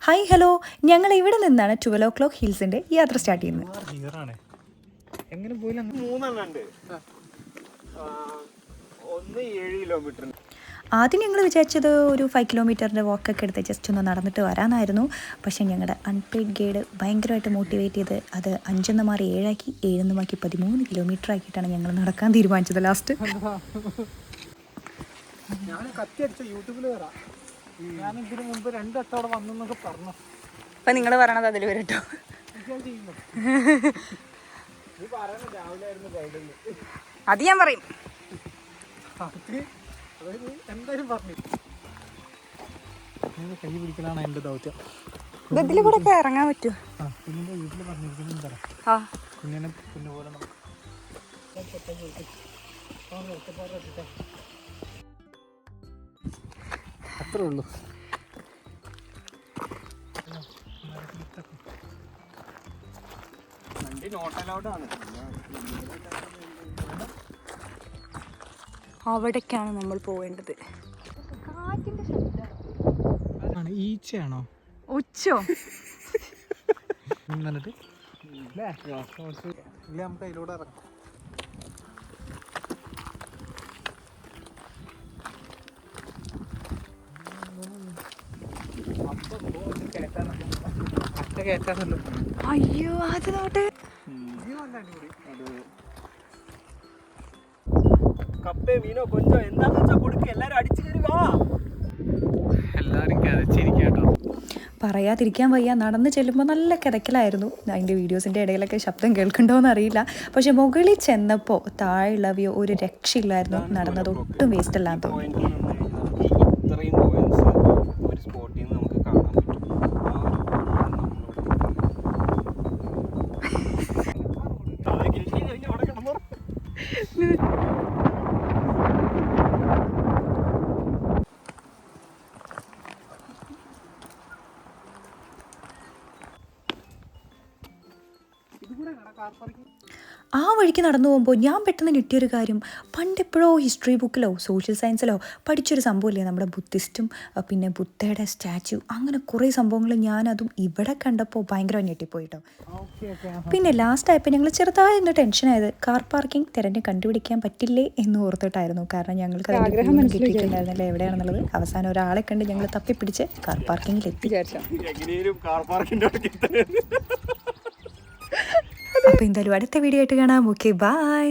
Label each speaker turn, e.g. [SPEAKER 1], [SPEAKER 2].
[SPEAKER 1] Hi hello, ഞങ്ങൾ ഇവിടെ നിന്നാണ് 12 ഹിൽസിൻ്റെ യാത്ര സ്റ്റാർട്ട് ചെയ്യുന്നത്. ആദ്യം ഞങ്ങൾ വിചാരിച്ചത് ഒരു 5 കിലോമീറ്ററിൻ്റെ വാക്കൊക്കെ എടുത്ത് ജസ്റ്റ് ഒന്ന് നടന്നിട്ട് വരാനായിരുന്നു. പക്ഷേ ഞങ്ങളുടെ അൺപെയ്ഡ് ഗൈഡ് ഭയങ്കരമായിട്ട് മോട്ടിവേറ്റ് ചെയ്ത് അത് 5 മാറി 7 ആക്കി, 7 മാക്കി 13 കിലോമീറ്റർ ആക്കിയിട്ടാണ് ഞങ്ങൾ നടക്കാൻ തീരുമാനിച്ചത്. ലാസ്റ്റ് അപ്പം നിങ്ങൾ പറയണത് അതിൽ വരട്ടോ. അത് ഞാൻ പറയും.
[SPEAKER 2] കൈ പിടിക്കലാണ് എൻ്റെ ദൗത്യം.
[SPEAKER 1] ഇതിൽ കൂടെ ഒക്കെ ഇറങ്ങാൻ പറ്റുമോ?
[SPEAKER 2] കുഞ്ഞിൻ്റെ വീട്ടിൽ പറഞ്ഞിരിക്കുന്നത് കുഞ്ഞിനെ കുഞ്ഞുപോലെ അത്രേ ഉള്ളൂ.
[SPEAKER 1] അവിടേക്കാണ് നമ്മൾ പോവേണ്ടത്.
[SPEAKER 2] ഈച്ചയാണോ?
[SPEAKER 1] ഉച്ചോ?
[SPEAKER 2] എന്നിട്ട് നമുക്ക് അതിലൂടെ ഇറങ്ങാം.
[SPEAKER 1] അയ്യോ, അത് നോട്ടെ. പറയാതിരിക്കാൻ വയ്യ. നടന്ന് ചെല്ലുമ്പോൾ നല്ല കിതക്കലായിരുന്നു. അതിൻ്റെ വീഡിയോസിൻ്റെ ഇടയിലൊക്കെ ശബ്ദം കേൾക്കണ്ടോയെന്ന് അറിയില്ല. പക്ഷെ മുകളിൽ ചെന്നപ്പോൾ താഴെയുള്ള വ്യൂ ഒരു രക്ഷയില്ലായിരുന്നു. നടന്നത് ഒട്ടും വേസ്റ്റ് അല്ലാന്ന് തോന്നി. ആ വഴിക്ക് നടന്നു പോകുമ്പോൾ ഞാൻ പെട്ടെന്ന് ഞെട്ടിയൊരു കാര്യം, പണ്ടെപ്പോഴോ ഹിസ്റ്ററി ബുക്കിലോ സോഷ്യൽ സയൻസിലോ പഠിച്ചൊരു സംഭവമില്ലേ, നമ്മുടെ ബുദ്ധിസ്റ്റും പിന്നെ ബുദ്ധയുടെ സ്റ്റാച്യു, അങ്ങനെ കുറേ സംഭവങ്ങൾ ഞാനതും ഇവിടെ കണ്ടപ്പോൾ ഭയങ്കര ഞെട്ടിപ്പോയിട്ടോ. പിന്നെ ലാസ്റ്റ് ആയപ്പോൾ ഞങ്ങൾ ചെറുതായൊന്ന് ടെൻഷനായത് കാർ പാർക്കിംഗ് തിരഞ്ഞ് കണ്ടുപിടിക്കാൻ പറ്റില്ലേ എന്ന് ഓർത്തിട്ടായിരുന്നു. കാരണം ഞങ്ങൾക്ക് ആഗ്രഹം കിട്ടിയിട്ടുണ്ടായിരുന്നല്ലോ എവിടെയാണെന്നുള്ളത്. അവസാനം ഒരാളെ കണ്ട് ഞങ്ങൾ തപ്പിപ്പിടിച്ച് കാർ പാർക്കിങ്ങിലെത്തി. അപ്പോൾ എന്തായാലും അടുത്ത വീഡിയോ ആയിട്ട് കാണാം. Okay, by.